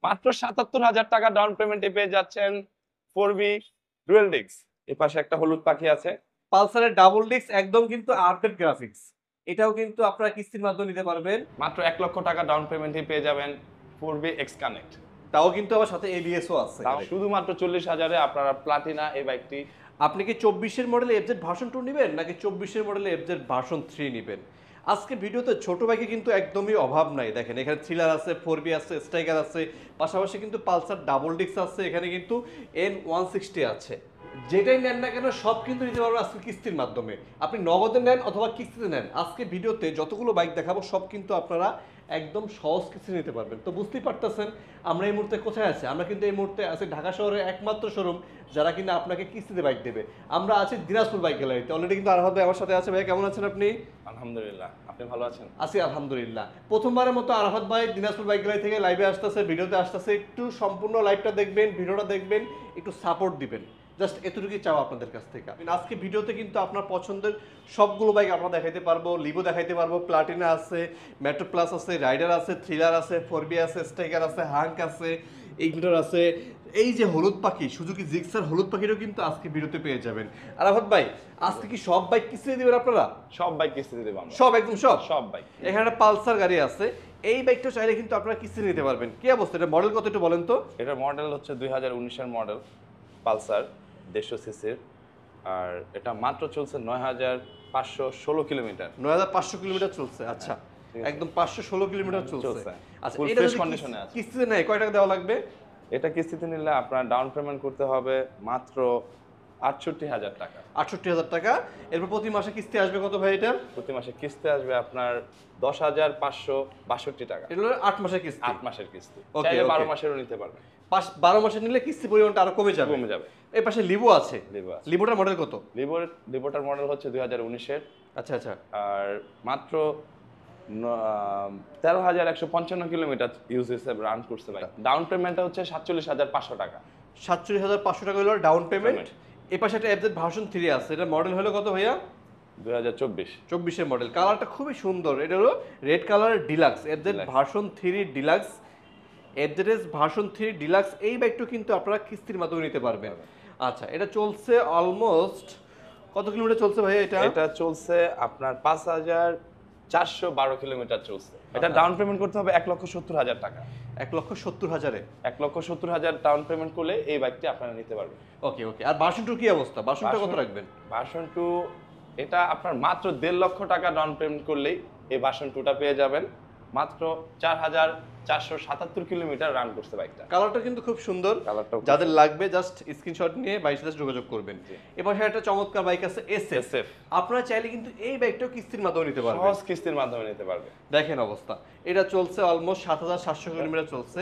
মাত্র ৭৭,০০০ টাকা ডাউন পেমেন্টে পেয়ে যাচ্ছেন 4V ডুয়েল ডিস্ক। এ পাশে একটা হলুদ পাখি আছে। পালসারের ডাবল ডিস্ক একদম কিন্তু আপডেট গ্রাফিক্স। এটাও কিন্তু আপনারা কিস্তির মাধ্যমে নিতে পারবেন। মাত্র ১,০০,০০০ টাকা ডাউন পেমেন্টে পেয়ে যাবেন 4V এক্স কানেক্ট। তাও কিন্তু আবার সাথে এবিএসও আছে তাও এখানে। শুধুমাত্র ৪০,০০০ এ আপনারা প্লাটিনা এই বাইকটি। আপনি কি ২৪ এর মডেলে এফজেড ভার্সন 2 নিবেন নাকি ২৪ এর মডেলে এফজেড ভার্সন 3 নিবেন? আজকে ভিডিওতে ছোট বাইকে কিন্তু একদমই অভাব নাই। দেখেন এখানে থ্রিলার আছে, 4বি আছে, স্ট্রাইকার আছে, পাশাপাশি কিন্তু পালসার ডাবল ডিস্ক আছে, এখানে কিন্তু N160 আছে। যেটাই নেন না কেন সব কিন্তু নিতে পারবেন আজকে কিস্তির মাধ্যমে। আপনি নগদে নেন অথবা কিস্তিতে নেন। আজকে ভিডিওতে যতগুলো বাইক দেখাবো সব কিন্তু আপনারা একদম সহজ কিস্তি নিতে পারবেন। তো বুঝতেই পারতেছেন আমরা এই মুহূর্তে কোথায় আছি। আমরা কিন্তু এই মুহূর্তে আছি ঢাকা শহরের একমাত্র শোরুম যারা কিনা আপনাকে কিস্তিতে বাইক দেবে। আমরা আছি দিনাজপুর বাইক গ্যালারিতে। অলরেডি কিন্তু আরাফাত ভাই আমার সাথে আছে। ভাই কেমন আছেন আপনি? আলহামদুলিল্লাহ, আপনি ভালো আছেন? আছি আলহামদুলিল্লাহ। প্রথমবারের মতো আরাফাত ভাই দিনাজপুর বাইক গ্যালারি থেকে লাইভে আসতেছে, ভিডিওতে আসতেছে। একটু সম্পূর্ণ লাইভটা দেখবেন, ভিডিওটা দেখবেন, একটু সাপোর্ট দিবেন। জাস্ট এতটুকুই চাও আপনাদের কাছ থেকে। আজকে ভিডিওতে কিন্তু আপনার পছন্দের সবগুলো বাইক আমরা দেখাইতে পারবো। লিভো দেখাইতে পারবো, প্লাটিনা আছে, মেট্রো প্লাস আছে, রাইডার আছে, থ্রিলার আছে, 4বি আছে, স্ট্রাইকার আছে, হাঙ্ক আছে, ইগনিটর আছে। এই যে হলুদ পাখি, সুজুকি জিক্সার হলুদ পাখিরও কিন্তু আজকে ভিডিওতে পেয়ে যাবেন। আরাফাত ভাই, আজকে কি সব বাইক কিস্তিতে দিবেন আপনারা? সব বাইক কিস্তিতে দেব আমরা। সব একদম সব? সব বাইক। এখানে একটা পালসার গাড়ি আছে। এই বাইকটা চাইলে কিন্তু আপনারা কিস্তিতে নিতে পারবেন। কি অবস্থা? এটা মডেল কত একটু বলেন তো? এটার মডেল হচ্ছে ২০১৯ এর মডেল পালসার ১৫০ সিসির। আর এটা মাত্র চলছে ৯,৫১৬ কিলোমিটার। ৯৫০০ কিলোমিটার চলছে। আচ্ছা, ঠিক আছে। একদম ৫১৬ কিলোমিটার চলছে। আচ্ছা, ফুল এটা ফ্রেশ যদি কন্ডিশনে আছে। কিস্তিতে নেয় কয় টাকা দেওয়া লাগবে? এটা কিস্তিতে নিলে আপনার ডাউন পেমেন্ট করতে হবে মাত্র ৬৮,০০০ টাকা। ৬৮,০০০ টাকা। এরপর প্রতি মাসে কিস্তি আসবে কত ভাই এটার? প্রতি মাসে কিস্তি আসবে আপনার ১০,৫৬২ টাকা। এটা হলো ৮ মাসের কিস্তি। ৮ মাসের কিস্তি। ওকে, চাইলে ওকে। ১২ মাসেরও নিতে পারবেন। ১২ মাসে নিলে কিস্তি পরিমাণটা আরো কমে যাবে। কমে যাবে। এই পাশে লিভো আছে। লিভো আছে। লিভোটার মডেল কত? লিভোটার মডেল হচ্ছে ২০১৯ এর। আচ্ছা, আচ্ছা। আর মাত্র ১৩,১৫৫ কিলোমিটার ইউজ হিসেবে রান করছে ভাই। ডাউন পেমেন্টটা হচ্ছে ৪৭,৫০০ টাকা। ৪৭,৫০০ টাকা হলো ডাউন পেমেন্ট। এই পাশে একটা এফজেড ভার্সন 3 আছে। এটা মডেল হলো কত ভাইয়া? ২০২৪। ২৪ এর মডেল। কালারটা খুবই সুন্দর। এটা হলো রেড কালারের deluxe. FZ deluxe. Version 3 deluxe. FZS version 3 deluxe এই বাইকটাও কিন্তু আপনারা কিস্তির মাধ্যমে নিতে পারবেন। আচ্ছা, এটা চলছে অলমোস্ট কত কিলোমিটার চলছে ভাই এটা? এটা চলছে আপনার ৫,৪১২ কিলোমিটার চলছে। এটা ডাউন পেমেন্ট করতে হবে ১,৭০,০০০ টাকা। ১,৭০,০০০ এ? ১,৭০,০০০ ডাউন পেমেন্ট করলে এই বাইকটি আপনারা নিতে পারবেন। ওকে, ওকে। আর ভার্সন 2 কি অবস্থা? ভার্সনটা কত রাখবেন? ভার্সন 2 এটা আপনার মাত্র ১.৫ লক্ষ টাকা ডাউন পেমেন্ট করলেই এই ভার্সন 2টা পেয়ে যাবেন। মাত্র ৪,৪৭৭ কিলোমিটার রান করছে বাইকটা। কালারটা কিন্তু খুব সুন্দর। কালারটাও খুব যাদের লাগবে জাস্ট স্ক্রিনশট নিয়ে বাইকের সাথে যোগাযোগ করবেন। জি। এবার একটা চমৎকার বাইক আছে এসএফ। SF আপনারা চাইলে কিন্তু এই বাইকটাও কিস্তির মাধ্যমে নিতে পারবেন। সহজ কিস্তির মাধ্যমে নিতে পারবে। দেখেন অবস্থা। এটা চলছে অলমোস্ট ৭৭০০ কিলোমিটার চলছে।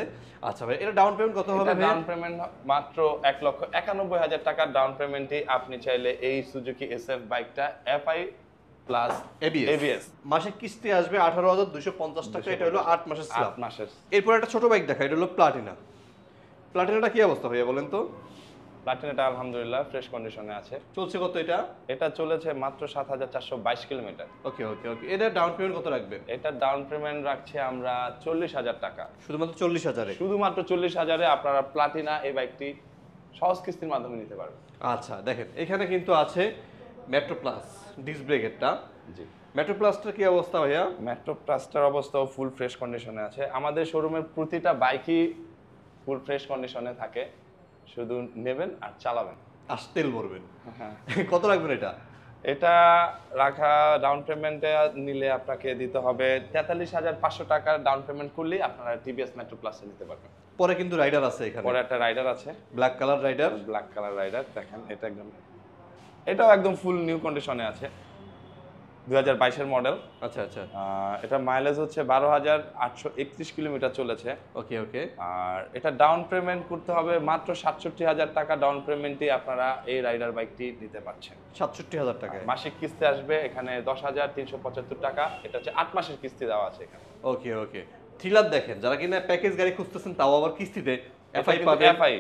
আচ্ছা ভাই, এটা ডাউন পেমেন্ট কত হবে এটা ভাই? ডাউন পেমেন্ট মাত্র ১,৯১,০০০ টাকার ডাউন পেমেন্টে আপনি চাইলে এই সুজুকি SF বাইকটা FI প্লাস এবিএস। মাসে কিস্তি আসবে ১৮,২৫০ টাকা। এটা হলো ৮ মাসের স্ল্যাব। ৮ মাসের। এরপর একটা ছোট বাইক দেখা, এটা হলো প্লাটিনা। প্লাটিনাটা কি অবস্থা ভাইয়া বলেন তো? প্লাটিনাটা আলহামদুলিল্লাহ ফ্রেশ কন্ডিশনে আছে। চলছে কত এটা? এটা চলেছে মাত্র ৭,৪২২ কিলোমিটার। ওকে, ওকে, ওকে। এটা ডাউন পেমেন্ট কত রাখবেন? এটা ডাউন পেমেন্ট রাখছি আমরা ৪০,০০০ টাকা। শুধুমাত্র ৪০,০০০ এ? শুধুমাত্র ৪০,০০০ এ আপনারা প্লাটিনা এই বাইকটি সহজ কিস্তির মাধ্যমে নিতে পারবেন। আচ্ছা, দেখেন এখানে কিন্তু আছে মেট্রো প্লাস ডিস্ক ব্রেকেরটা। জি। মেট্রো প্লাসটার কি অবস্থা ভাইয়া? মেট্রো প্লাসটার অবস্থাও ফুল ফ্রেশ কন্ডিশনে আছে। আমাদের শোরুমের প্রতিটা বাইকই ফুল ফ্রেশ কন্ডিশনে থাকে। শুধু নেবেন আর চালাবেন। তেল ভরবেন। কত রাখবেন এটা? এটা রাখা ডাউন পেমেন্টে নিলে আপনাকে দিতে হবে ৪৩,৫০০ টাকার ডাউন পেমেন্ট করলেই আপনারা টিভিএস মেট্রো প্লাসে নিতে পারবেন। পরে কিন্তু রাইডার আছে এখানে। পরে একটা রাইডার আছে, black colour rider. Black colour rider. দেখেন এটাও একদম ফুল নিউ কন্ডিশনে আছে। ২০২২ এর মডেল। আচ্ছা, আচ্ছা। এটা মাইলেজ হচ্ছে ১২,৮৩১ কিলোমিটার চলেছে। ওকে, ওকে। আর এটা ডাউন পেমেন্ট করতে হবে মাত্র ৬৭,০০০ টাকা ডাউন পেমেন্টই আপনারা এই রাইডার বাইকটি নিতে পারছেন। ৬৭,০০০ টাকায়। মাসিক কিস্তি আসবে এখানে ১০,৩৭৫ টাকা। এটা হচ্ছে ৮ মাসের কিস্তি দেওয়া আছে এখানে। ওকে, ওকে। থ্রিলার দেখেন, যারা কিনা প্যাকেজ গাড়ি খুঁজতেছেন তাও আবার কিস্তিতে এটা এফআই কিন্তু পাবেন। এফআই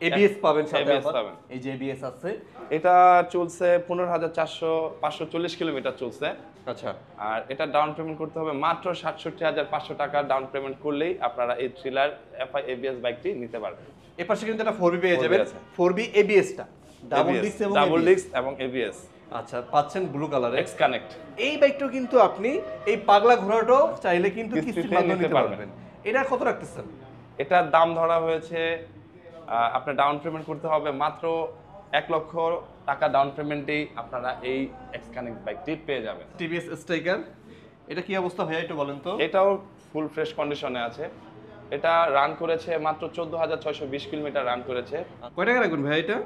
এবিএস পাবেন সাথে ABS আবার। পাবেন। এই যে এবিএস আছে। এটা চলছে 15,540 কিলোমিটার চলছে। আচ্ছা, আর এটা ডাউন পেমেন্ট করতে হবে মাত্র 67,500 টাকা ডাউন পেমেন্ট করলেই আপনারা এই থ্রিলার এফআই এবিএস বাইকটি নিতে পারবেন। এর পাশে কিন্তু একটা 4B পেয়ে 4B যাবেন। আছে। 4B এবিএসটা ডাবল ডিস্ক এবং ডাবল ABS ডিস্ক এবং এবিএস আচ্ছা পাচ্ছেন ব্লু কালারে। X connect. এই বাইকটাও কিন্তু আপনি এই পাগলা ঘোড়াটাও চাইলে কিন্তু কিস্তিতে কিস্তির মাধ্যমে নিতে নিতে পারবেন। পারবেন। এটা কত রাখতেছেন? এটার দাম ধরা হয়েছে আপনার ডাউন পেমেন্ট করতে হবে মাত্র 1 লক্ষ টাকা ডাউন পেমেন্টেই আপনারা এই এক্স কানেক্ট বাইকটি পেয়ে যাবেন। টিভিএস স্ট্রাইকার, এটা কি অবস্থা ভাইয়া একটু বলেন তো? এটাও ফুল ফ্রেশ কন্ডিশনে আছে। এটা রান করেছে মাত্র 14,620 কিলোমিটার রান করেছে। কয় টাকা রাখবেন ভাইয়া এটা?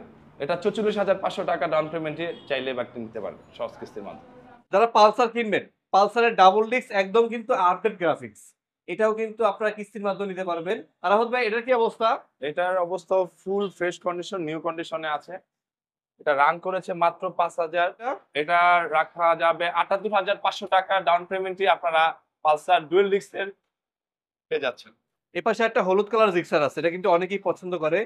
এটা 44,500 টাকা ডাউন পেমেন্টে চাইলে বাইকটি নিতে পারবেন সহজ কিস্তির মাধ্যমে। যারা পালসার কিনবেন, পালসারের ডাবল ডিস্ক একদম কিন্তু আপডেট গ্রাফিক্স, এটাও কিন্তু আপনারা কিস্তির মাধ্যমে নিতে পারবেন। আর আহমদ ভাই এটার কি অবস্থা? এটার অবস্থা ফুল ফ্রেশ কন্ডিশন, নিউ কন্ডিশনে আছে। এটা রান করেছে মাত্র 5,000। এটা রাখা যাবে 78,500 টাকা ডাউন পেমেন্টে আপনারা পালসার ডুয়েল ডিস্কের পেয়ে যাচ্ছেন। এ পাশে একটা হলুদ কালার জিক্সার আছে, এটা কিন্তু অনেকেই পছন্দ করে।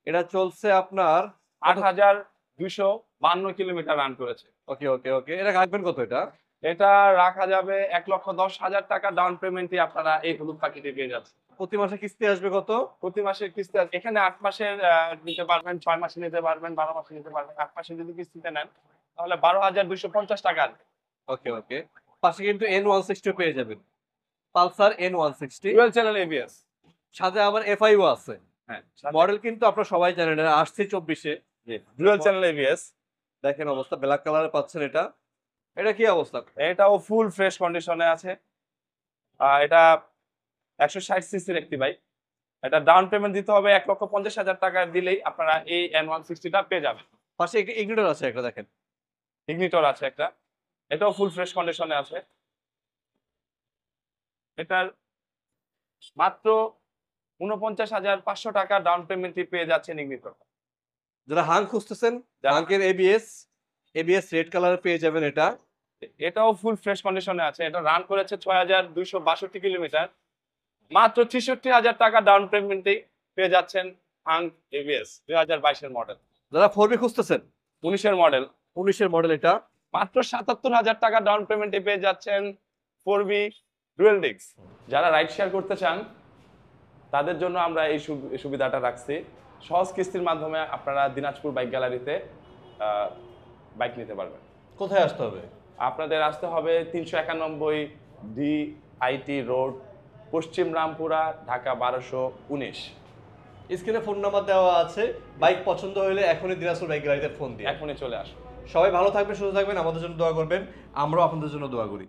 এটা চলছে আপনার 8,252 কিলোমিটার রান করেছে। ওকে ওকে ওকে, এটা রাখবেন কত এটা? এটা রাখা যাবে 1,10,000 টাকা ডাউন পেমেন্টে আপনারা এই হলুদ পাখিটি পেয়ে যাচ্ছেন। প্রতি মাসে কিস্তি আসবে কত? প্রতি মাসের কিস্তি আছে। এখানে 8 মাসের নিতে পারবেন, 6 মাসে নিতে পারবেন, 12 মাসে নিতে পারবেন। 8 মাসে যদি কিস্তিতে নেন তাহলে 12,250 টাকা আসবে। ওকে ওকে, পাশে কিন্তু N160 পেয়ে যাবেন, Pulsar N160 dual channel ABS. সাথে আবার এফআইও আছে। হ্যাঁ, মডেল কিন্তু আপনারা সবাই জানেন, এটা আসছে 24-এ। Dual channel ABS. দেখেন অবস্থা, ব্ল্যাক কালারে পাচ্ছেন এটা। এটা কি অবস্থা? এটাও ফুল ফ্রেশ কন্ডিশনে আছে। এটা 160 সিসির একটি বাইক। এটা ডাউন পেমেন্ট দিতে হবে 1,50,000 টাকা দিলেই আপনারা এই N160টা পেয়ে যাবেন। পাশে ইগনিটর আছে একটা, দেখেন ইগনিটর আছে একটা। এটাও ফুল ফ্রেশ কন্ডিশনে আছে। এটার মাত্র 49,500 টাকা ডাউন পেমেন্টই পেয়ে যাচ্ছেন ইগনিটর। যারা হাং খুঁজতেছেন, হাঙ্কের এবিএস রেড কালার পেয়ে যাবেন এটা। এটাও ফুল ফ্রেশ কন্ডিশনে আছে। এটা রান করেছে 6,262 কিলোমিটার। মাত্র 63,000 টাকা ডাউন পেমেন্টেই পেয়ে যাচ্ছেন হাং এবিএস 2022 এর মডেল। যারা 4B খুঁজতেছেন, 19 এর মডেল, 19-এর মডেল এটা। মাত্র 77,000 টাকা ডাউন পেমেন্টে পেয়ে যাচ্ছেন 4B ডুয়েল ডিস্ক। যারা রাইড শেয়ার করতে চান তাদের জন্য আমরা এই সুবিধাটা রাখছি। সহজ কিস্তির মাধ্যমে আপনারা দিনাজপুর বাইক গ্যালারিতে বাইক নিতে পারবেন। কোথায় আসতে হবে? আপনাদের আসতে হবে 391 DIT রোড, পশ্চিম রামপুরা, ঢাকা 1219। স্ক্রিনে ফোন নাম্বার দেওয়া আছে। বাইক পছন্দ হলে এখনই দিনাজপুর বাইক গ্যালারিতে ফোন দিন। এখনই চলে আসুন। সবাই ভালো থাকবেন, সুস্থ থাকবেন, আমাদের জন্য দোয়া করবেন, আমরাও আপনাদের জন্য দোয়া করি।